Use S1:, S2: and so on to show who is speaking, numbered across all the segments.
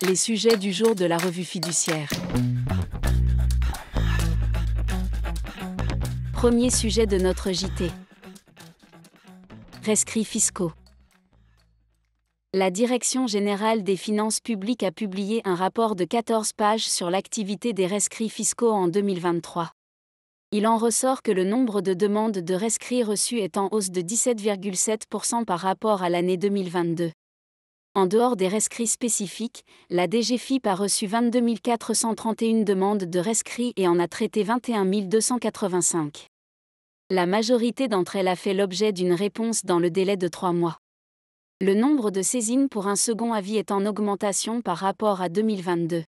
S1: Les sujets du jour de la revue fiduciaire. Premier sujet de notre JT. Rescrits fiscaux. La Direction générale des finances publiques a publié un rapport de 14 pages sur l'activité des rescrits fiscaux en 2023. Il en ressort que le nombre de demandes de rescrits reçus est en hausse de 17,7% par rapport à l'année 2022. En dehors des rescrits spécifiques, la DGFiP a reçu 22 431 demandes de rescrits et en a traité 21 285. La majorité d'entre elles a fait l'objet d'une réponse dans le délai de 3 mois. Le nombre de saisines pour un second avis est en augmentation par rapport à 2022.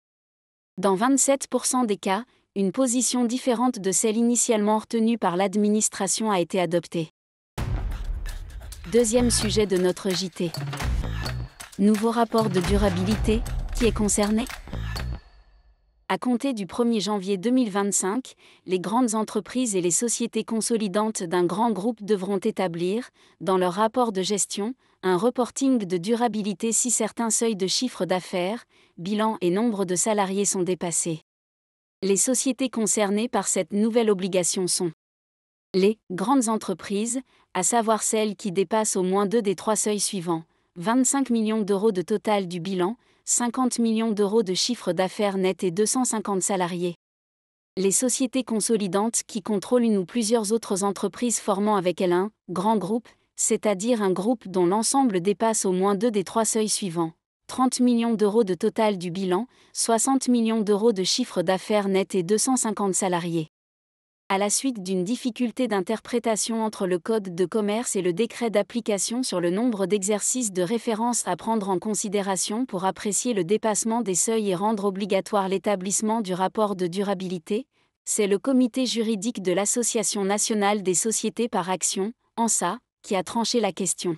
S1: Dans 27% des cas, une position différente de celle initialement retenue par l'administration a été adoptée. Deuxième sujet de notre JT. Nouveau rapport de durabilité, qui est concerné ? À compter du 1er janvier 2025, les grandes entreprises et les sociétés consolidantes d'un grand groupe devront établir, dans leur rapport de gestion, un reporting de durabilité si certains seuils de chiffre d'affaires, bilan et nombre de salariés sont dépassés. Les sociétés concernées par cette nouvelle obligation sont les grandes entreprises, à savoir celles qui dépassent au moins 2 des 3 seuils suivants. 25 millions d'euros de total du bilan, 50 millions d'euros de chiffre d'affaires net et 250 salariés. Les sociétés consolidantes qui contrôlent une ou plusieurs autres entreprises formant avec elles un grand groupe, c'est-à-dire un groupe dont l'ensemble dépasse au moins 2 des 3 seuils suivants. 30 millions d'euros de total du bilan, 60 millions d'euros de chiffre d'affaires net et 250 salariés. À la suite d'une difficulté d'interprétation entre le Code de commerce et le décret d'application sur le nombre d'exercices de référence à prendre en considération pour apprécier le dépassement des seuils et rendre obligatoire l'établissement du rapport de durabilité, c'est le comité juridique de l'Association nationale des sociétés par actions, ANSA, qui a tranché la question.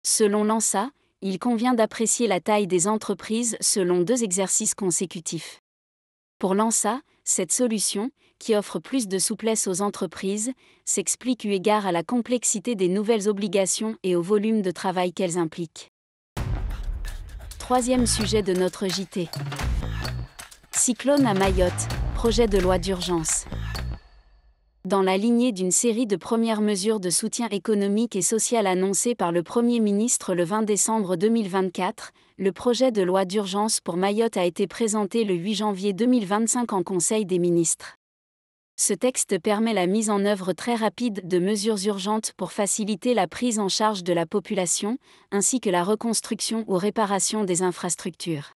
S1: Selon l'ANSA, il convient d'apprécier la taille des entreprises selon 2 exercices consécutifs. Pour l'ANSA, cette solution, qui offre plus de souplesse aux entreprises, s'explique eu égard à la complexité des nouvelles obligations et au volume de travail qu'elles impliquent. Troisième sujet de notre JT. Cyclone à Mayotte, projet de loi d'urgence. Dans la lignée d'une série de premières mesures de soutien économique et social annoncées par le Premier ministre le 20 décembre 2024, le projet de loi d'urgence pour Mayotte a été présenté le 8 janvier 2025 en Conseil des ministres. Ce texte permet la mise en œuvre très rapide de mesures urgentes pour faciliter la prise en charge de la population, ainsi que la reconstruction ou réparation des infrastructures.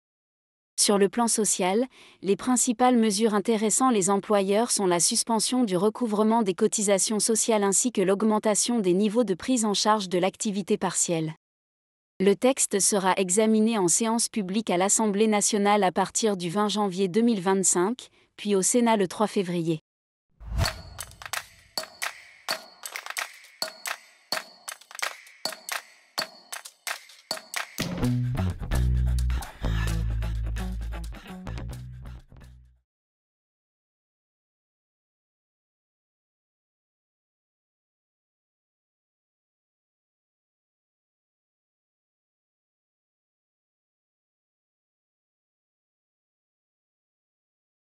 S1: Sur le plan social, les principales mesures intéressant les employeurs sont la suspension du recouvrement des cotisations sociales ainsi que l'augmentation des niveaux de prise en charge de l'activité partielle. Le texte sera examiné en séance publique à l'Assemblée nationale à partir du 20 janvier 2025, puis au Sénat le 3 février.